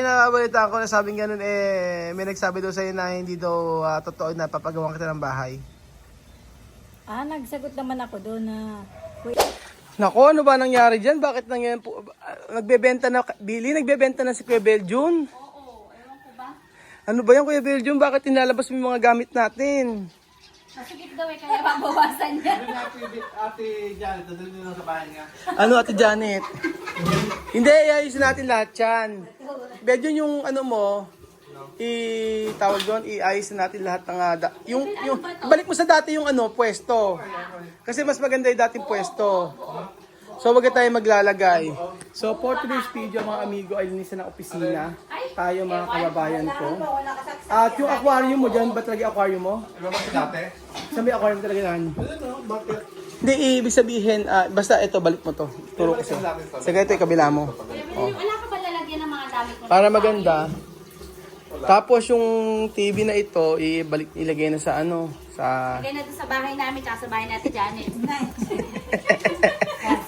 Nabalitaan ko na sabing ganun may nagsabi daw sa'yo na hindi daw totoo na papagawa kita ng bahay. Nagsagot naman ako doon na... Nako, ano ba nangyari dyan? Bakit nangyari po? Nagbebenta na, Billy, nagbebenta na si Kuya Beljun. Oo, ewan ko ba? Ano ba yan, Kuya Beljun? Bakit tinalabas mo yung mga gamit natin? Masakit daw kaya mabawasan niya. Ate Janet, dadalhin nyo lang sa bahay nga. Ano, Ate Janet? Hindi, iayusin natin lahat yan. Beljun, yung ano mo, tawag doon, iayusin natin lahat ng... yung, balik mo sa dati yung pwesto. Kasi mas maganda yung dating pwesto. So, wag tayo maglalagay. So, for today's video, mga amigo, ay linisan ng opisina. Tayo, mga kababayan ko. At yung aquarium mo dyan, ba talaga aquarium mo? Iba ba si dati? Sabi aquarium talaga yan. Bakit? Hindi, ibig sabihin, basta ito, balik mo to. Turo ko sa'yo. Sige, ito yung kabila mo. Wala ka ba lalagyan ng mga gamit mo? Para maganda. Tapos yung TV na ito, ilagay na sa sa... Lagay na doon sa bahay namin, tsaka sa bahay natin, Janet.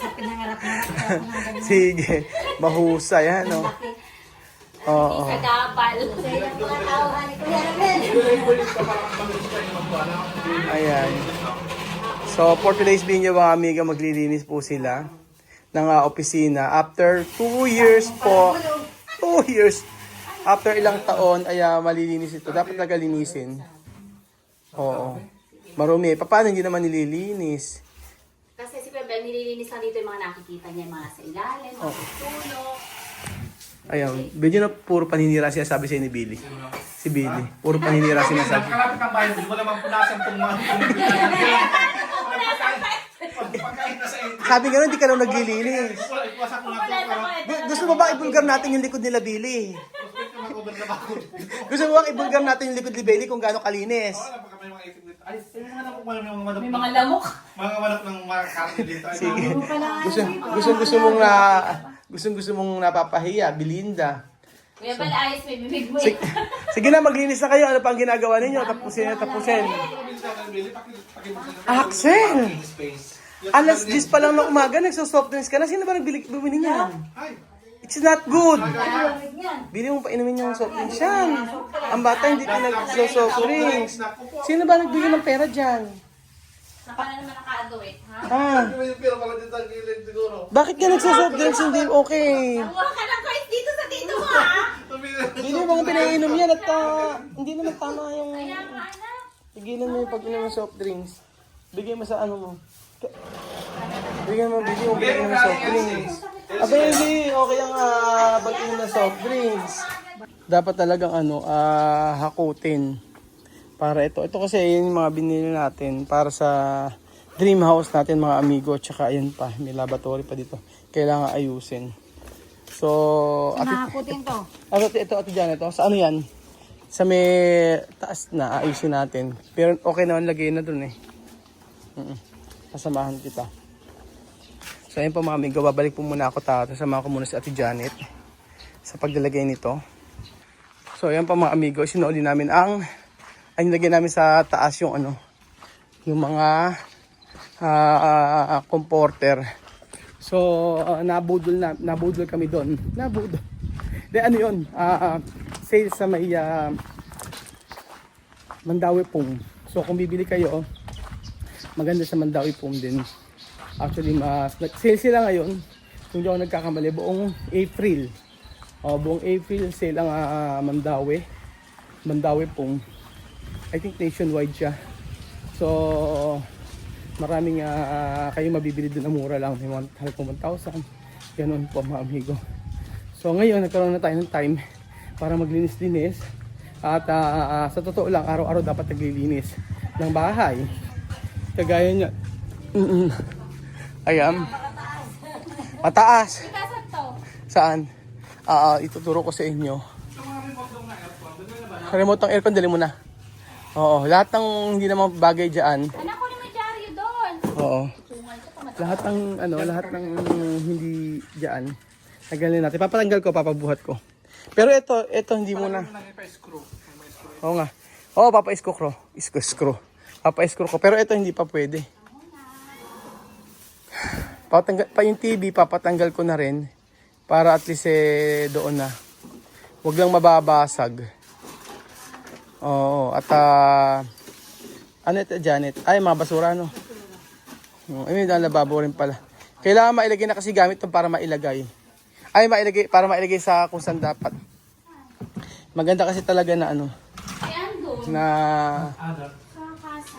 Sa pinangarap-harap. Sige, mahusay, ano? Oo. Sa gabal. Sa ilang mga tauhan ni Kuya Ramel. Ayan. So, for today's video, mga amiga, maglilinis po sila ng opisina. After 2 years po, 2 years, after ilang taon, ay malilinis ito. Dapat talaga linisin. Oo. Marumi. Paano hindi naman nililinis? Kasi si Kuya Bel, nililinis lang dito yung mga nakikita niya, mga sa ilalim, mga tulog. Ayan. Video na puro paninira siya sabi sa'yo ni Billy. Si Billy. Puro paninira sinasabi. Kalapit ang bayan, hindi mo naman punasan itong mga... Sabi nga nun, hindi ka raw naglilinis. Iwasan ko nga ito. Gusto mo ba ibulgar natin yung likod nila Billy? Gusto mo ba ibulgar natin yung likod ni Billy kung gaano kalinis? Ay, may mga manok. May mga lamok. Mga manok ng mga karne dito. Sige. Gusto mong napapahiya, Belinda. Kuya Bel, ayos, may bibig mo Sige, sige na, maglinis na kayo. Ano pa ang ginagawa ninyo? Tapusin. Axel! Alas 10 pa lang ng umaga, nagsosoft drinks ka na. Sino ba bumili niyan? It's not good. Bili mo pa inumin yung soft drinks yan. Ang bata hindi pa nagsosoft drinks. Sino ba nagbili ng pera dyan? Saka na naman naka-adoit, ha? Bakit ka nagsosoft drinks? Hindi okay. Nakuha ka ng coins dito sa dito mo, ha? Hindi mo bang pinainom yan at hindi naman tama yung... Kaya nga, anak. Tigilan mo yung pag-inom ng soft drinks. Bigay mo sa ano mo. Bigyan mo ng soft drinks. Aba hindi, okay ang pag-inom ng soft drinks. Dapat talagang hakutin. Para ito. Ito kasi yung mga binili natin para sa dream house natin mga amigo. Tsaka ayan pa, may laboratory pa dito. Kailangan ayusin. So, Nakakutin to. ito, Ate Janet, sa ano yan? Sa may taas na, ayusin natin. Pero okay naman, lagay na dun eh. Kasamahan kita. So ayun po mga amigo, babalik po muna ako kasama ko muna si Ate Janet sa paglalagay nito. So ayun po mga amigo, sinuuli namin ay nilagay namin sa taas yung yung mga comforter. So nabudol kami doon. De ano yun? Sale sa may Mandawi Pong. So kung bibili kayo, maganda sa Mandawi Pong din. Actually, sale sila ngayon. Kung di ako nagkakamali, buong April. Buong April sale ang Mandawi Pong. I think nationwide siya. So, maraming kayo mabibili doon na mura lang. May 1,000. Ganun po mga amigo. So ngayon, nagkaroon na tayo ng time para maglinis-linis. At sa totoo lang, araw-araw dapat naglilinis ng bahay. Kagaya niya. Ayan. Mataas. Saan? Ituturo ko sa inyo. Remote ng aircon, dali mo na. Oo, lahat ng hindi naman bagay dyan. Anak ko naman dyaryo doon. Oo. Lahat ng hindi dyan. Tagalin natin. Papatanggal ko, papabuhat ko. Pero ito hindi muna. Oo nga. Oo, papa-screw. Screw. Papa-screw ko. Pero ito hindi pa pwede. Yung TV, papatanggal ko na rin. Para at least doon na. Huwag lang mababasag. Oo, at ano ito, Janet? Ay, mga basura, no? Ay, may lababo rin pala. Kailangan mailagay na kasi gamit ito para mailagay. Ay, para mailagay sa kung saan dapat. Maganda kasi talaga na ano, Ayan doon. na... Sa kasa.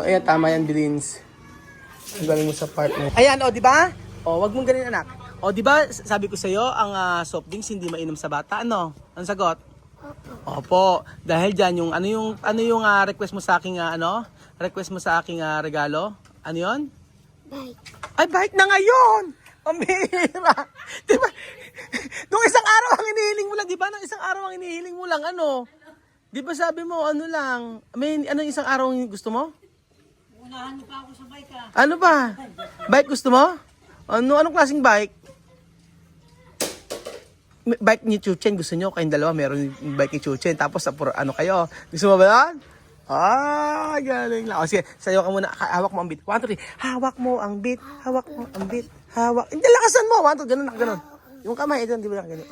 Ayan, tama yan, Bilins. Ang galing mo sa partner. Ayan, o, di ba? O, wag mong ganun, anak. O, di ba, sabi ko sa'yo, ang soft drinks hindi mainom sa bata. Ano? Ang sagot? Opo. Dahil diyan yung ano yung request mo sa aking request mo sa aking regalo? Ano 'yon? Bike. Ay, bike na ngayon. Pambira. 'Di ba? Nung isang araw ang inihiling mo lang, 'di ba? Nung isang araw ang inihiling mo lang ano? 'Di ba sabi mo ano lang? May ano isang araw ang gusto mo? Unahan niyo pa ako sa bike ah. Ano ba? Bike gusto mo? Anong klaseng bike? Bike ni Chuchen, gusto nyo? Kayong dalawa, meron yung bike ni Chuchen. Tapos, ano kayo? Gusto mo ba yan? Ah, galing lang. O sige, sayo ka muna. Hawak mo ang beat. 1, 2, 3. Hawak mo ang beat. Hawak mo ang beat. Hawak. Hindi, lakasan mo. 1, 2, ganun, ganun. Yung kamay, ito, di ba? Ganun.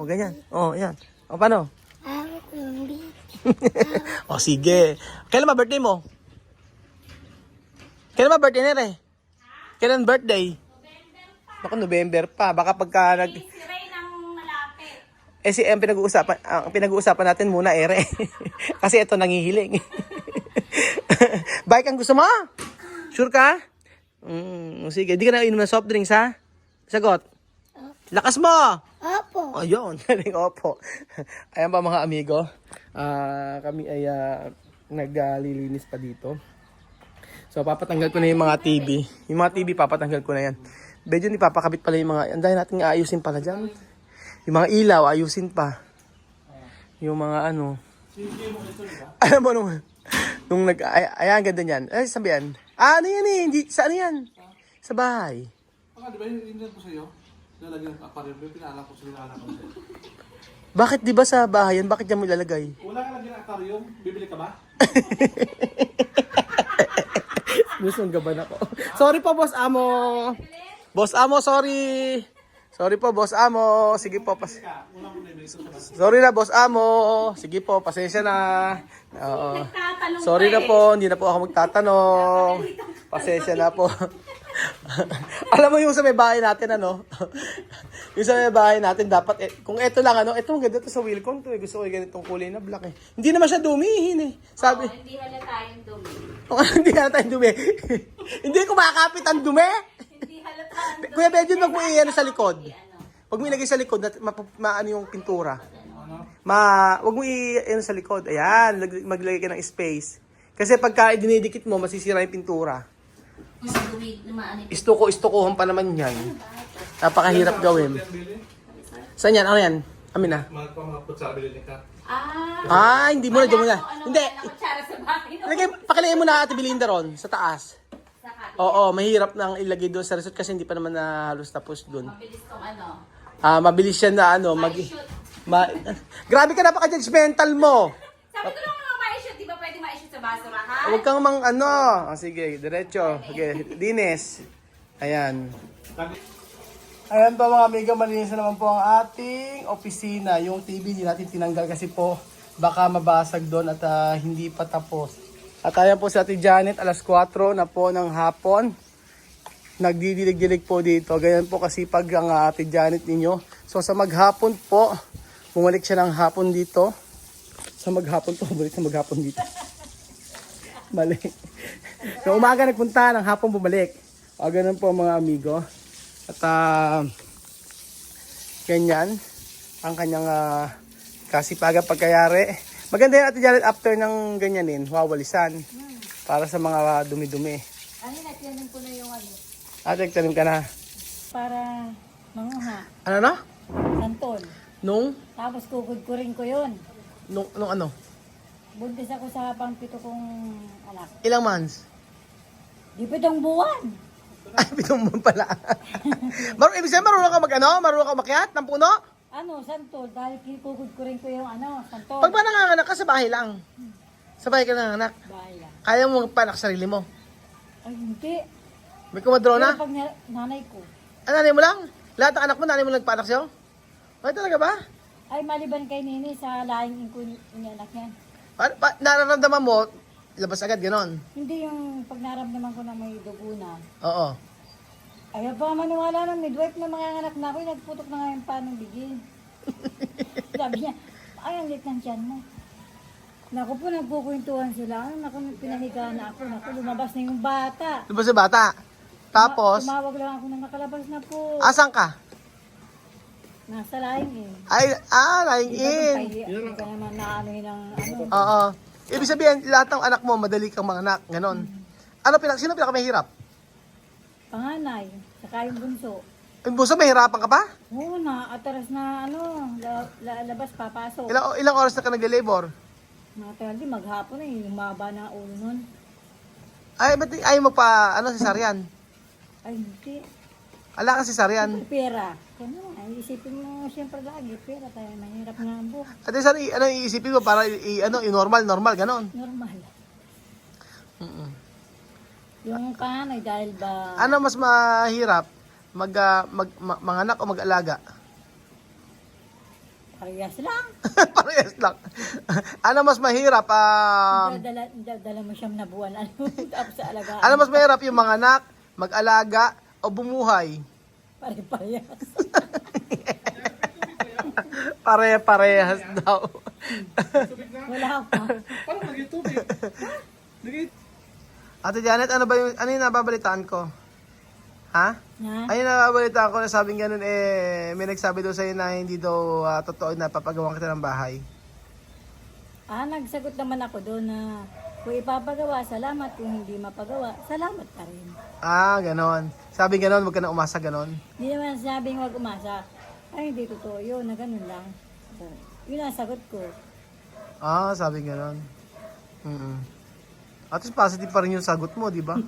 O, ganyan. O, yan. O, paano? Hawak ng beat. O, sige. Kailan ba birthday mo? Kailan ba birthday nila eh? Kailan birthday? Naku, November pa. Baka pagka Si Ray nang malapit. ang pinag-uusapan natin muna, ere. Kasi ito nangihiling. Bike ang gusto mo? Sure ka? Sige, di ka na inom ng soft drinks, ha? Sagot. Lakas mo! Opo. Ayun, opo. Ayan pa mga amigo. Kami ay naglilinis pa dito. So, papatanggal ko na yung mga TV. Yung mga TV, papatanggal ko na yan. Medyo ni papakabit pala yung mga, andahin natin aayusin pala dyan. Yung mga ilaw, ayusin pa. Yung mga ano. Alam mo nung ayan, ganda niyan. Ay, sabi yan. Ano yan eh? Hindi, sa ano yan? Sa bahay. Di ba yung ko sa'yo? Lalagyan ng aquarium, pinaalam ko sa pinaalam ko sa'yo. Bakit di ba sa bahay yan? Bakit dyan mo ilalagay? Wala ka lagyan ng aquarium, bibili ka ba? Gustong gaban ako. Sorry po, Boss Amo. Boss Amo, sorry. Sorry po, Boss Amo. Sige po, sorry na, Boss Amo. Sige po, pasensya na. Oo. Nagtatanong Sorry na po, hindi na po ako magtatanong. Pasensya na po. Alam mo yung sa may bahay natin, ano? Yung sa may bahay natin, dapat, kung eto lang, ano, eto ang ganda to sa Wilcon to. Gusto ko yung ganitong kulay na black eh. Hindi naman siya dumihin eh. Sabi, Hindi halata yung dumi. hindi na tayong dumi. Hindi kumakapit ang dumi. Hindi halata ang dumi. Kuya Benjo, wag mo i-ano sa likod. Wag mo ilagay sa likod na maano yung pintura. Wag mo i-ano sa likod. Ayan, maglagay ka ng space. Kasi pagka dinidikit mo, masisira yung pintura. Dumi na maano. Istuko-istukuhan pa naman yan. Napakahirap gawin. Saan yan? Ano yan? Amin na. Magpamapot sa bili ka. Hindi mo na, dyan mo na. Hindi. Kutsara sa bahay. Pakilayin mo na Ate Belinda ron, sa taas. Saka, Oo, mahirap nang ilagay doon sa resort kasi hindi pa naman na halos tapos doon. mabilis tong ano. Mabilis siya na ano, grabe ka, napaka-judgmental mo. Sabi ko lang mga ma-shoot, di ba pwede ma-shoot sa basurahan? Huwag kang sige, diretso. Okay, dines. Ayan. Ayan pa mga amiga, malinis na naman po ang ating opisina. Yung TV hindi natin tinanggal kasi po baka mabasag doon at hindi pa tapos. At ayan po si Ate Janet, alas 4 na po ng hapon. Nagdidilig-dilig po dito. Ganyan po kasi pag ang Ate Janet ninyo. So sa maghapon po, bumalik siya ng hapon dito. Sa maghapon po, bumalik sa maghapon dito. Mali. So umaga nagpunta, ng hapon bumalik. O ganun po mga amigo. At ganyan ang kanyang kasipagan pagkayari. Maganda yan Ate Janet after ng ganyanin, wawalisan. Para sa mga dumi-dumi. Ano, nagtanim ko na yung ano. Nagtanim ka na. Para manguha. Ano na? Santol. Nung Tapos kukudkurin ko yun. nung ano? Buntis ako sa pang-pito kong anak. Ilang months? Di 7 buwan. Ay, pitong buwan pala. Ibig sabihin, marunong ka marunong ka makyat ng puno? Ano, santol. Dahil kukudkurin ko yung ano, santol. Pag ba nanganganak ka sa bahay lang? Sa bahay ka nanganganak? Bahay lang. Kaya mo magpanak sarili mo? Ay, hindi. May kumadrona? Pero pag nanay ko. Nanay mo lang? Lahat ng anak mo, nanay mo nagpanak sa'yo? Ay, talaga ba? Ay, maliban kay Nini sa lahing anak niya. Nararamdaman mo, labas agad, ganon. Hindi yung pag naramdaman ko na may dugo na. Oo. Ayaw pa maniwala ng midwife na mga anak na ako, nagputok na nga yung panong bigin. Sabi niya, ay, ang lit ng tiyan mo. Naku po, nagkukwentuhan sila. Naku, pinahiga na ako. Naku, lumabas na yung bata. Diba si bata? Tapos, Tumawag lang ako na nakalabas na po. asan ka? Nasa laing eh. Ay, lying in. Hindi ka naman naanuhin ng ano. Oo. Ibig sabihin, lahat ng anak mo, madali kang mga anak. Ganon. Sino pinakamahirap? Panganay, saka yung bunso. Yung buso, mahirapan ka pa? Oo na, ataras na ano, labas, papasok. Ilang oras na ka nag-labor? Matagal din, maghapon eh, lumaba na ulo nun. Ay, ba't ayaw mo pa, cesarean? Ay, hindi. Ala ka cesarean. Pera. Ano, ay isipin mo siyempre lagi, pera tayo, mahirap nga ang buhay. At saan, iisipin mo para, normal, ganon. Normal. Mm-mm. Yung panganay, dahil ba, Ano mas mahirap? Manganak o mag-alaga? parehas lang. Parehas lang. Ano mas mahirap? Dala mo siyam na buwan, ano, tapos sa alagaan. Ano mas mahirap yung manganak, mag-alaga, o bumuhay? Pare-parehas. Pare-parehas daw. Wala pa. Parang naging tubig. Ate Janet, ano yung nababalitaan ko? Ha? Ha? Ano yung nababalitaan ko na sabing ganun may nagsabi daw sa'yo na hindi daw totoo na papagawa kita ng bahay. Nagsagot naman ako doon na kung ipapagawa, salamat. Kung hindi mapagawa, salamat pa rin. Ganon. Sabi ganon, wag ka na umasa ganon. Hindi naman sabing wag umasa. Ay, hindi totoo yun, na ganun lang. So, yun ang sagot ko. Sabi ganon. At least positive pa rin yung sagot mo, di ba?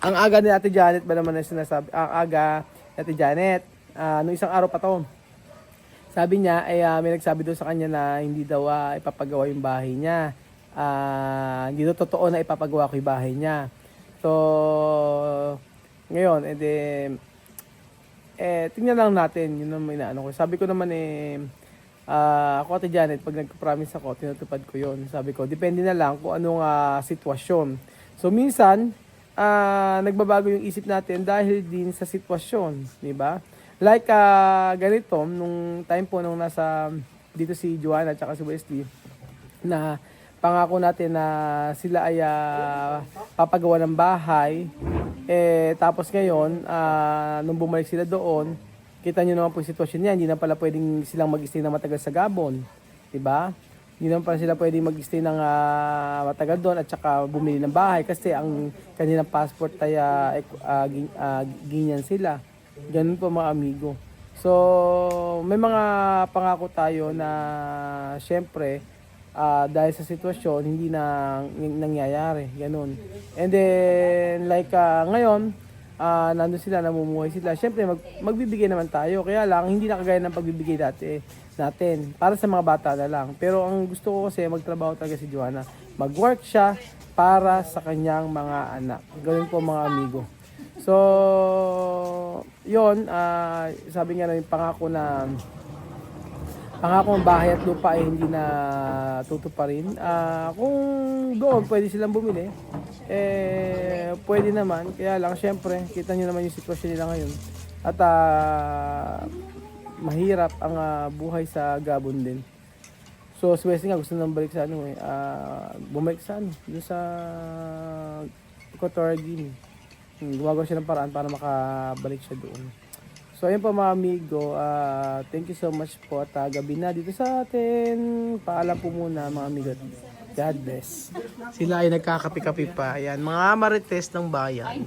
Ang aga ni Ate Janet ba naman na sinasabi? Ang aga ni Ate Janet, nung isang araw pa to, sabi niya, may nagsabi daw sa kanya na hindi daw ipapagawa yung bahay niya. Hindi daw totoo na ipapagawa ko yung bahay niya. So, ngayon, tingnan lang natin, yun naman inaano ko. Sabi ko naman ako Ate Janet, pag nagpa-promise ako, tinutupad ko yun. Sabi ko, depende na lang kung anong sitwasyon. So, minsan, nagbabago yung isip natin dahil din sa sitwasyon, di ba? Like ganito, nung time po nung nasa dito si Joanna at si Wesley, na pangako natin na sila ay papagawa ng bahay. Tapos ngayon, nung bumalik sila doon, kita nyo naman po yung sitwasyon niya, hindi na pala pwedeng silang mag-stay na matagal sa Gabon. Diba? Hindi naman pala sila pwedeng mag-stay ng matagal doon at saka bumili ng bahay kasi ang kanilang passport ay ganyan sila. Ganun po mga amigo. So, may mga pangako tayo na syempre, dahil sa sitwasyon, hindi na nangyayari. Ganun. And then, like ngayon, nandun sila, namumuhay sila. Syempre, magbibigay naman tayo. Kaya lang, hindi na kagaya ng pagbibigay dati natin. Para sa mga bata na lang. Pero ang gusto ko kasi, magtrabaho talaga si Joanna. Mag-work siya para sa kanyang mga anak. Ganun po mga amigo. So, yun, sabi nga na yung pangako ng bahay at lupa ay hindi na tutuparin. Kung doon pwede silang bumili, pwede naman. Kaya lang, syempre, kita nyo naman yung sitwasyon nila ngayon. At mahirap ang buhay sa Gabon din. So, si Wesley nga gusto nang balik sa bumalik sa doon sa Equatorial Guinea. Gumagawa siya ng paraan para makabalik siya doon. So, ayun po mga amigo. Thank you so much po. At gabi na dito sa atin. Paalam po muna mga amigo. God bless. Sila ay nagkakapi-kapi pa. Ayan, mga marites ng bayan.